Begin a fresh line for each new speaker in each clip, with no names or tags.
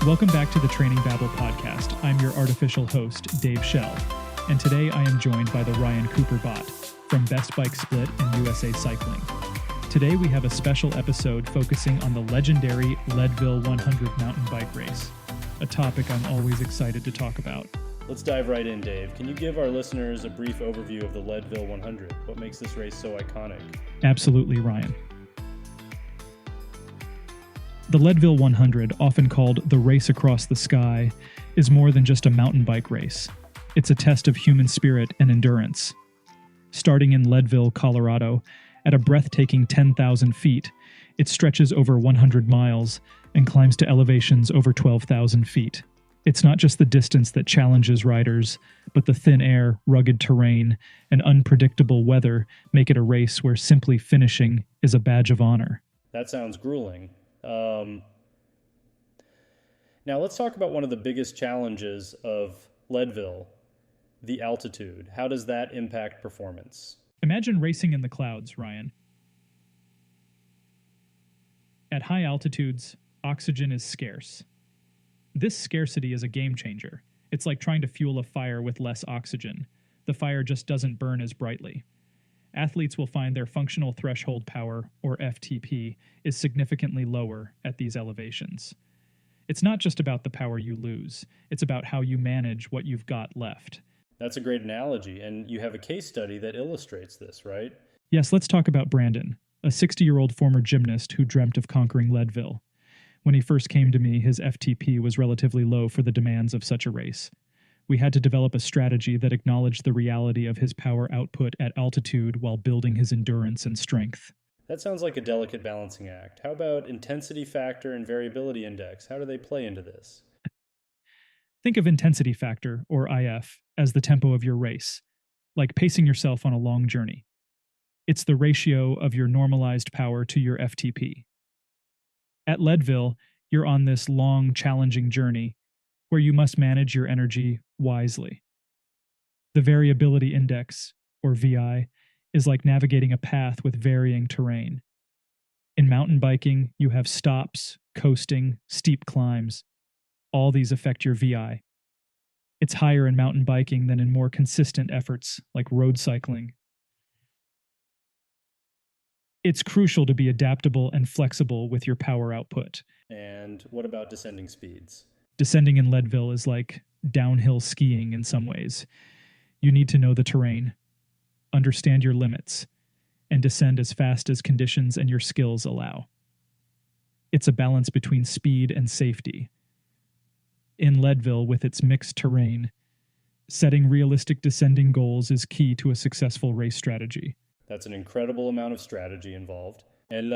Welcome back to the Training Babble podcast. I'm your artificial host, Dave Schell, and today I am joined by the Ryan Cooper bot from Best Bike Split and USA Cycling. Today we have a special episode focusing on the legendary Leadville 100 mountain bike race, a topic I'm always excited to talk about.
Let's dive right in, Dave. Can you give our listeners a brief overview of the Leadville 100? What makes this race so iconic?
Absolutely, Ryan. The Leadville 100, often called the Race Across the Sky, is more than just a mountain bike race. It's a test of human spirit and endurance. Starting in Leadville, Colorado, at a breathtaking 10,000 feet, it stretches over 100 miles and climbs to elevations over 12,000 feet. It's not just the distance that challenges riders, but the thin air, rugged terrain, and unpredictable weather make it a race where simply finishing is a badge of honor.
That sounds grueling. Now let's talk about one of the biggest challenges of Leadville, the altitude. How does that impact performance?
Imagine racing in the clouds, Ryan. At high altitudes, oxygen is scarce. This scarcity is a game changer. It's like trying to fuel a fire with less oxygen. The fire just doesn't burn as brightly. Athletes will find their functional threshold power, or FTP, is significantly lower at these elevations. It's not just about the power you lose, it's about how you manage what you've got left.
That's a great analogy, and you have a case study that illustrates this, right?
Yes, let's talk about Brandon, a 60-year-old former gymnast who dreamt of conquering Leadville. When he first came to me, his FTP was relatively low for the demands of such a race. We had to develop a strategy that acknowledged the reality of his power output at altitude while building his endurance and strength.
That sounds like a delicate balancing act. How about intensity factor and variability index? How do they play into this?
Think of intensity factor, or IF, as the tempo of your race, like pacing yourself on a long journey. It's the ratio of your normalized power to your FTP. At Leadville, you're on this long, challenging journey where you must manage your energy wisely. The Variability Index, or VI, is like navigating a path with varying terrain. In mountain biking, you have stops, coasting, steep climbs. All these affect your VI. It's higher in mountain biking than in more consistent efforts like road cycling. It's crucial to be adaptable and flexible with your power output.
And what about descending speeds?
Descending in Leadville is like downhill skiing in some ways. You need to know the terrain, understand your limits, and descend as fast as conditions and your skills allow. It's a balance between speed and safety. In Leadville, with its mixed terrain, setting realistic descending goals is key to a successful race strategy.
That's an incredible amount of strategy involved. And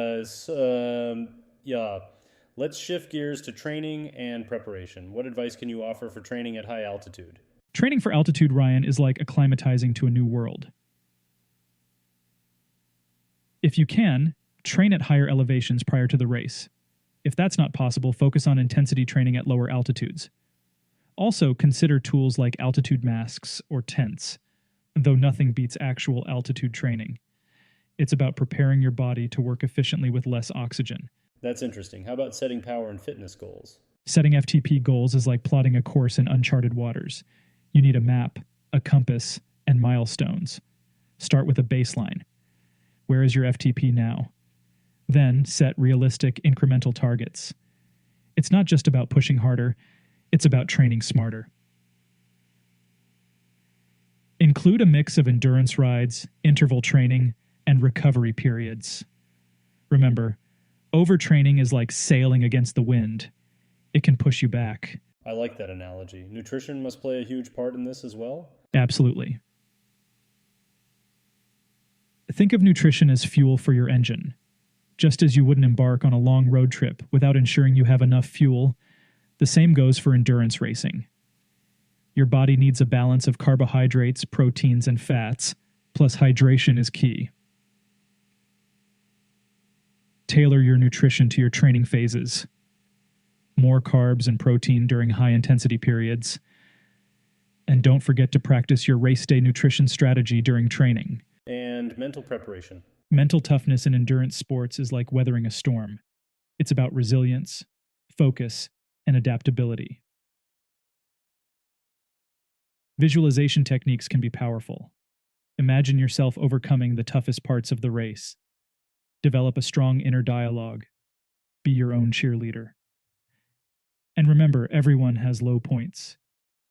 let's shift gears to training and preparation. What advice can you offer for training at high altitude?
Training for altitude, Ryan, is like acclimatizing to a new world. If you can, train at higher elevations prior to the race. If that's not possible, focus on intensity training at lower altitudes. Also, consider tools like altitude masks or tents, though nothing beats actual altitude training. It's about preparing your body to work efficiently with less oxygen.
That's interesting. How about setting power and fitness goals?
Setting FTP goals is like plotting a course in uncharted waters. You need a map, a compass, and milestones. Start with a baseline. Where is your FTP now? Then set realistic incremental targets. It's not just about pushing harder, it's about training smarter. Include a mix of endurance rides, interval training, and recovery periods. Remember, overtraining is like sailing against the wind. It can push you back.
I like that analogy. Nutrition must play a huge part in this as well?
Absolutely. Think of nutrition as fuel for your engine. Just as you wouldn't embark on a long road trip without ensuring you have enough fuel, the same goes for endurance racing. Your body needs a balance of carbohydrates, proteins, and fats, plus hydration is key. Tailor your nutrition to your training phases. More carbs and protein during high-intensity periods. And don't forget to practice your race day nutrition strategy during training.
And mental preparation.
Mental toughness in endurance sports is like weathering a storm. It's about resilience, focus, and adaptability. Visualization techniques can be powerful. Imagine yourself overcoming the toughest parts of the race. Develop a strong inner dialogue. Be your own cheerleader. And remember, everyone has low points.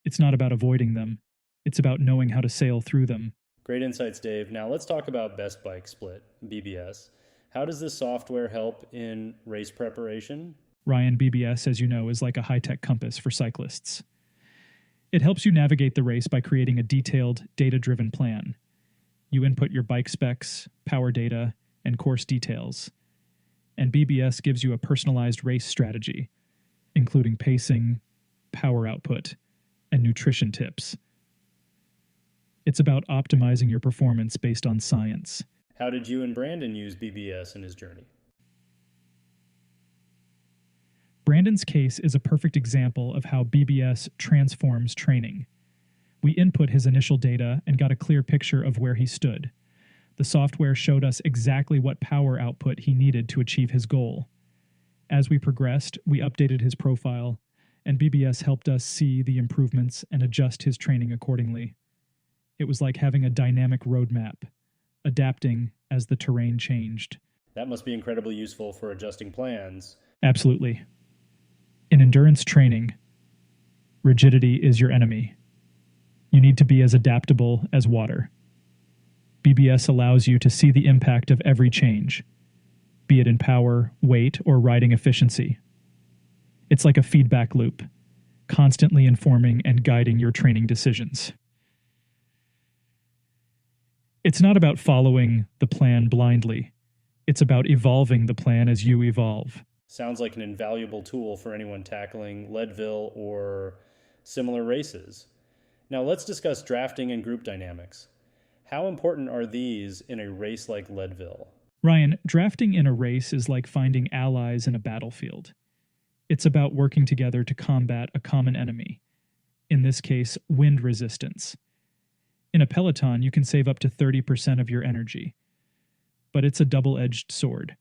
It's not about avoiding them. It's about knowing how to sail through them.
Great insights, Dave. Now let's talk about Best Bike Split, BBS. How does this software help in race preparation?
Ryan, BBS, as you know, is like a high-tech compass for cyclists. It helps you navigate the race by creating a detailed, data-driven plan. You input your bike specs, power data, and course details. And BBS gives you a personalized race strategy, including pacing, power output, and nutrition tips. It's about optimizing your performance based on science.
How did you and Brandon use BBS in his journey?
Brandon's case is a perfect example of how BBS transforms training. We input his initial data and got a clear picture of where he stood. The software showed us exactly what power output he needed to achieve his goal. As we progressed, we updated his profile, and BBS helped us see the improvements and adjust his training accordingly. It was like having a dynamic roadmap, adapting as the terrain changed.
That must be incredibly useful for adjusting plans.
Absolutely. In endurance training, rigidity is your enemy. You need to be as adaptable as water. BBS allows you to see the impact of every change, be it in power, weight, or riding efficiency. It's like a feedback loop, constantly informing and guiding your training decisions. It's not about following the plan blindly. It's about evolving the plan as you evolve.
Sounds like an invaluable tool for anyone tackling Leadville or similar races. Now let's discuss drafting and group dynamics. How important are these in a race like Leadville?
Ryan, drafting in a race is like finding allies in a battlefield. It's about working together to combat a common enemy. In this case, wind resistance. In a peloton, you can save up to 30% of your energy. But it's a double-edged sword.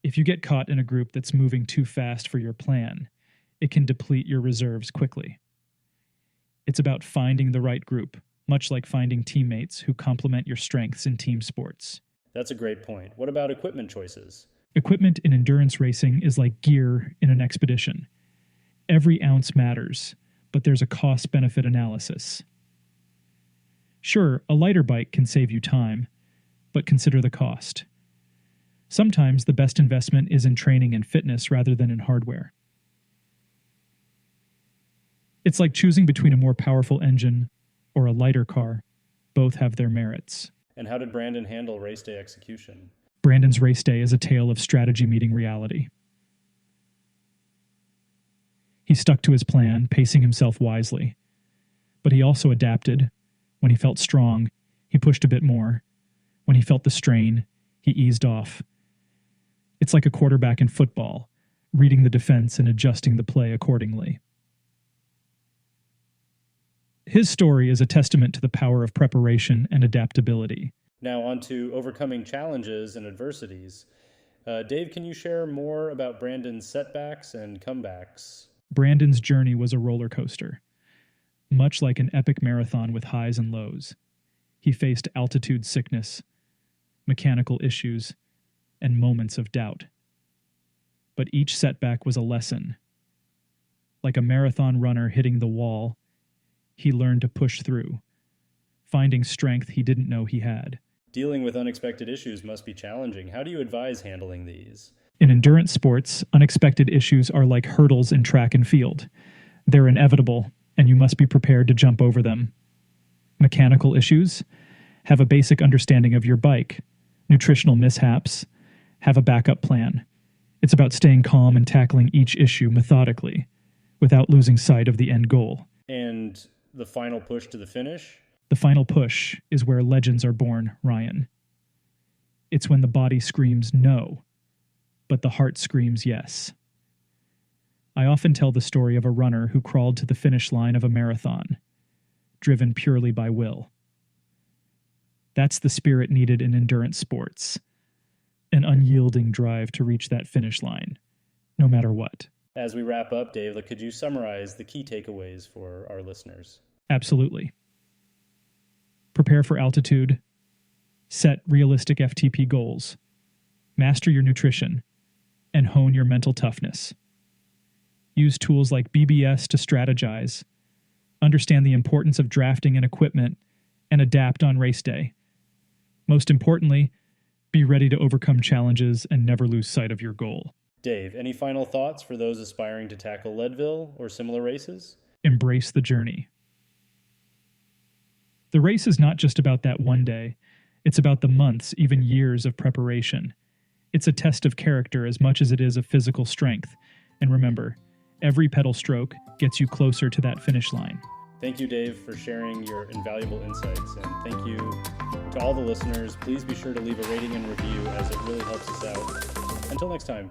If you get caught in a group that's moving too fast for your plan, it can deplete your reserves quickly. It's about finding the right group, much like finding teammates who complement your strengths in team sports.
That's a great point. What about equipment choices?
Equipment in endurance racing is like gear in an expedition. Every ounce matters, but there's a cost-benefit analysis. Sure, a lighter bike can save you time, but consider the cost. Sometimes the best investment is in training and fitness rather than in hardware. It's like choosing between a more powerful engine or a lighter car. Both have their merits.
And how did Brandon handle race day execution?
Brandon's race day is a tale of strategy meeting reality. He stuck to his plan, pacing himself wisely. But he also adapted. When he felt strong, he pushed a bit more. When he felt the strain, he eased off. It's like a quarterback in football, reading the defense and adjusting the play accordingly. His story is a testament to the power of preparation and adaptability.
Now on to overcoming challenges and adversities. Dave, can you share more about Brandon's setbacks and comebacks?
Brandon's journey was a roller coaster. Much like an epic marathon with highs and lows, he faced altitude sickness, mechanical issues, and moments of doubt. But each setback was a lesson. Like a marathon runner hitting the wall, he learned to push through, finding strength he didn't know he had.
Dealing with unexpected issues must be challenging. How do you advise handling these?
In endurance sports, unexpected issues are like hurdles in track and field. They're inevitable, and you must be prepared to jump over them. Mechanical issues? Have a basic understanding of your bike. Nutritional mishaps? Have a backup plan. It's about staying calm and tackling each issue methodically, without losing sight of the end goal.
And the final push to the finish?
The final push is where legends are born, Ryan. It's when the body screams no, but the heart screams yes. I often tell the story of a runner who crawled to the finish line of a marathon, driven purely by will. That's the spirit needed in endurance sports, an unyielding drive to reach that finish line, no matter what.
As we wrap up, Dave, could you summarize the key takeaways for our listeners?
Absolutely. Prepare for altitude. Set realistic FTP goals. Master your nutrition. And hone your mental toughness. Use tools like BBS to strategize. Understand the importance of drafting and equipment, and adapt on race day. Most importantly, be ready to overcome challenges and never lose sight of your goal.
Dave, any final thoughts for those aspiring to tackle Leadville or similar races?
Embrace the journey. The race is not just about that one day. It's about the months, even years of preparation. It's a test of character as much as it is of physical strength. And remember, every pedal stroke gets you closer to that finish line.
Thank you, Dave, for sharing your invaluable insights. And thank you to all the listeners. Please be sure to leave a rating and review as it really helps us out. Until next time.